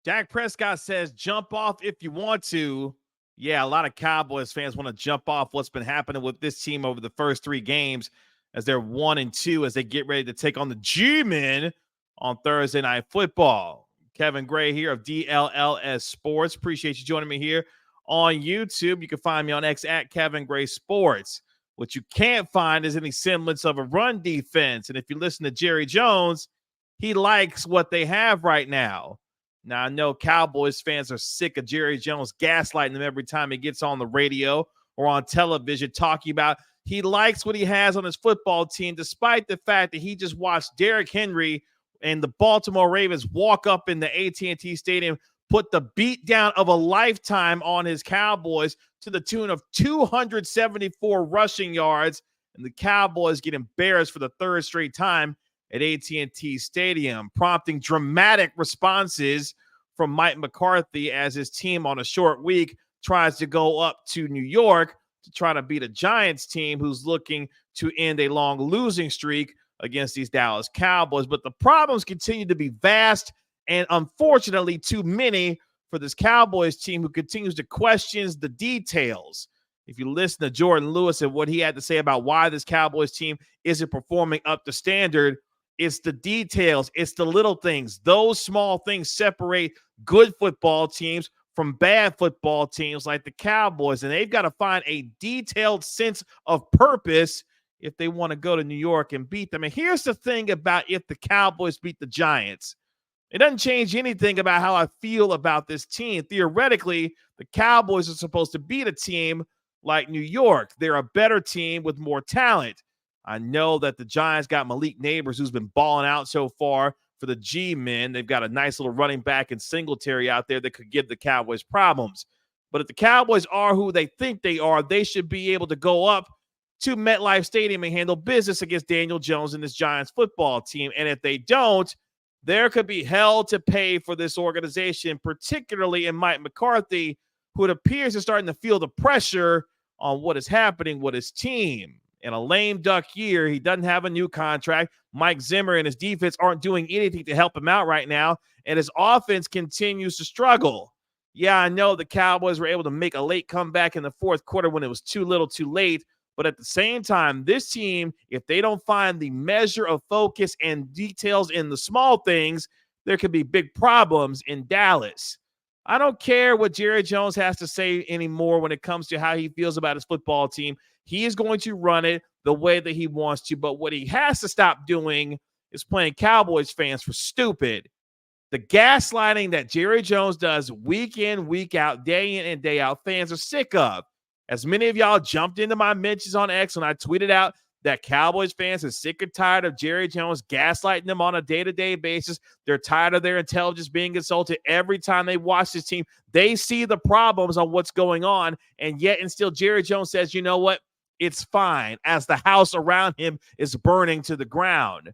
Dak Prescott says, jump off if you want to. Yeah, a lot of Cowboys fans want to jump off what's been happening with this team over the first 3 games as they're 1-2 as they get ready to take on the G-Men on Thursday Night Football. Kevin Gray here of DLLS Sports. Appreciate you joining me here on YouTube. You can find me on X at Kevin Gray Sports. What you can't find is any semblance of a run defense. And if you listen to Jerry Jones, he likes what they have right now. Now, I know Cowboys fans are sick of Jerry Jones gaslighting them every time he gets on the radio or on television talking about he likes what he has on his football team, despite the fact that he just watched Derrick Henry and the Baltimore Ravens walk up in the AT&T Stadium, put the beat down of a lifetime on his Cowboys to the tune of 274 rushing yards, and the Cowboys get embarrassed for the third straight time at AT&T Stadium, prompting dramatic responses from Mike McCarthy as his team on a short week tries to go up to New York to try to beat a Giants team who's looking to end a long losing streak against these Dallas Cowboys. But the problems continue to be vast and unfortunately too many for this Cowboys team who continues to question the details. If you listen to Jordan Lewis and what he had to say about why this Cowboys team isn't performing up to standard, it's the details. It's the little things. Those small things separate good football teams from bad football teams like the Cowboys. And they've got to find a detailed sense of purpose if they want to go to New York and beat them. And here's the thing about if the Cowboys beat the Giants. It doesn't change anything about how I feel about this team. Theoretically, the Cowboys are supposed to beat a team like New York. They're a better team with more talent. I know that the Giants got Malik Neighbors, who's been balling out so far for the G-Men. They've got a nice little running back in Singletary out there that could give the Cowboys problems. But if the Cowboys are who they think they are, they should be able to go up to MetLife Stadium and handle business against Daniel Jones and this Giants football team. And if they don't, there could be hell to pay for this organization, particularly in Mike McCarthy, who it appears is starting to feel the pressure on what is happening with his team. In a lame duck year, he doesn't have a new contract. Mike Zimmer and his defense aren't doing anything to help him out right now, and his offense continues to struggle. Yeah, I know the Cowboys were able to make a late comeback in the fourth quarter when it was too little too late, but at the same time, this team, if they don't find the measure of focus and details in the small things, there could be big problems in Dallas. I don't care what Jerry Jones has to say anymore when it comes to how he feels about his football team. He is going to run it the way that he wants to, but what he has to stop doing is playing Cowboys fans for stupid. The gaslighting that Jerry Jones does week in, week out, day in and day out, fans are sick of. As many of y'all jumped into my mentions on X when I tweeted out that Cowboys fans are sick and tired of Jerry Jones gaslighting them on a day-to-day basis. They're tired of their intelligence being insulted every time they watch this team. They see the problems on what's going on, and yet and still Jerry Jones says, you know what? It's fine, as the house around him is burning to the ground.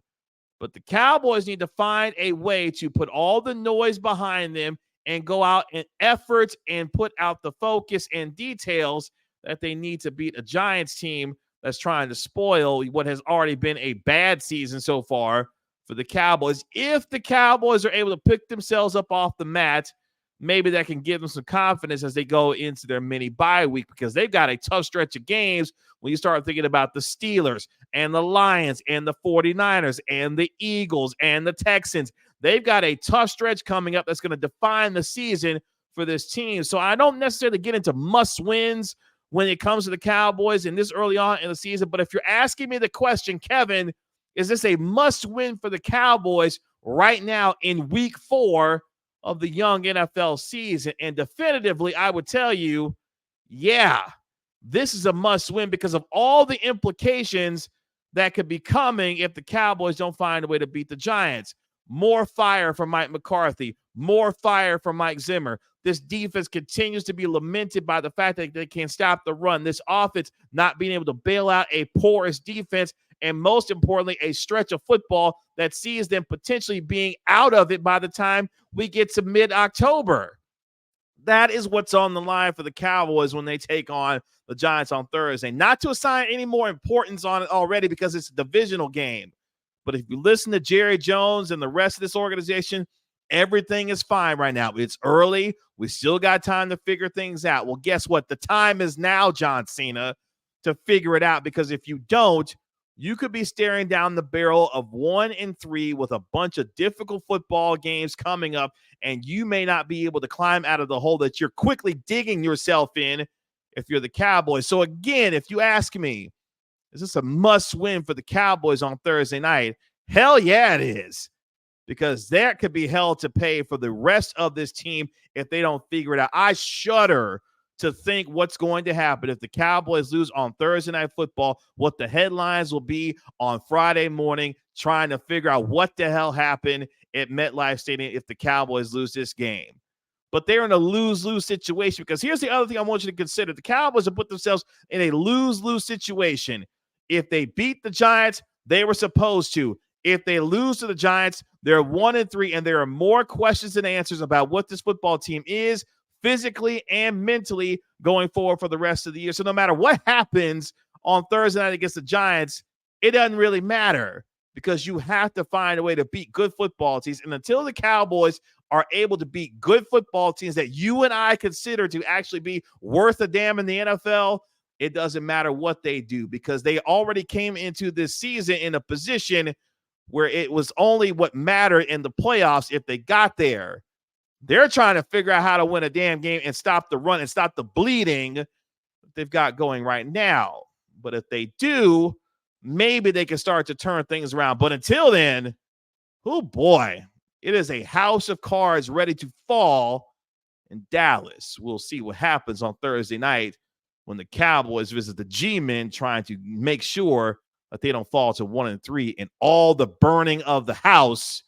But the Cowboys need to find a way to put all the noise behind them and go out and effort and put out the focus and details that they need to beat a Giants team that's trying to spoil what has already been a bad season so far for the Cowboys. If the Cowboys are able to pick themselves up off the mat, maybe that can give them some confidence as they go into their mini bye week, because they've got a tough stretch of games when you start thinking about the Steelers and the Lions and the 49ers and the Eagles and the Texans. They've got a tough stretch coming up that's going to define the season for this team. So I don't necessarily get into must-wins when it comes to the Cowboys in this early on in the season. But if you're asking me the question, Kevin, is this a must-win for the Cowboys right now in week 4 of the young NFL season? And definitively, I would tell you, yeah, this is a must-win because of all the implications that could be coming if the Cowboys don't find a way to beat the Giants. More fire from Mike McCarthy, more fire from Mike Zimmer. This defense continues to be lamented by the fact that they can't stop the run. This offense not being able to bail out a porous defense, and most importantly, a stretch of football that sees them potentially being out of it by the time we get to mid-October. That is what's on the line for the Cowboys when they take on the Giants on Thursday. Not to assign any more importance on it already because it's a divisional game. But if you listen to Jerry Jones and the rest of this organization, everything is fine right now. It's early. We still got time to figure things out. Well, guess what? The time is now, John Cena, to figure it out, because if you don't, you could be staring down the barrel of 1-3 with a bunch of difficult football games coming up, and you may not be able to climb out of the hole that you're quickly digging yourself in if you're the Cowboys. So again, if you ask me, is this a must win for the Cowboys on Thursday night? Hell yeah, it is. Because that could be hell to pay for the rest of this team if they don't figure it out. I shudder to think what's going to happen if the Cowboys lose on Thursday Night Football, what the headlines will be on Friday morning, trying to figure out what the hell happened at MetLife Stadium if the Cowboys lose this game. But they're in a lose-lose situation, because here's the other thing I want you to consider. The Cowboys have put themselves in a lose-lose situation. If they beat the Giants, they were supposed to. If they lose to the Giants, they're 1-3, and there are more questions than answers about what this football team is physically and mentally going forward for the rest of the year. So no matter what happens on Thursday night against the Giants, it doesn't really matter, because you have to find a way to beat good football teams. And until the Cowboys are able to beat good football teams that you and I consider to actually be worth a damn in the NFL, it doesn't matter what they do, because they already came into this season in a position where it was only what mattered in the playoffs if they got there. They're trying to figure out how to win a damn game and stop the run and stop the bleeding that they've got going right now. But if they do, maybe they can start to turn things around. But until then, oh boy, it is a house of cards ready to fall in Dallas. We'll see what happens on Thursday night when the Cowboys visit the G-Men, trying to make sure that they don't fall to 1-3, and all the burning of the house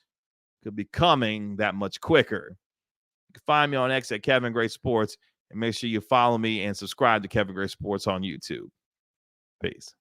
could be coming that much quicker. You can find me on X at Kevin Gray Sports, and make sure you follow me and subscribe to Kevin Gray Sports on YouTube. Peace.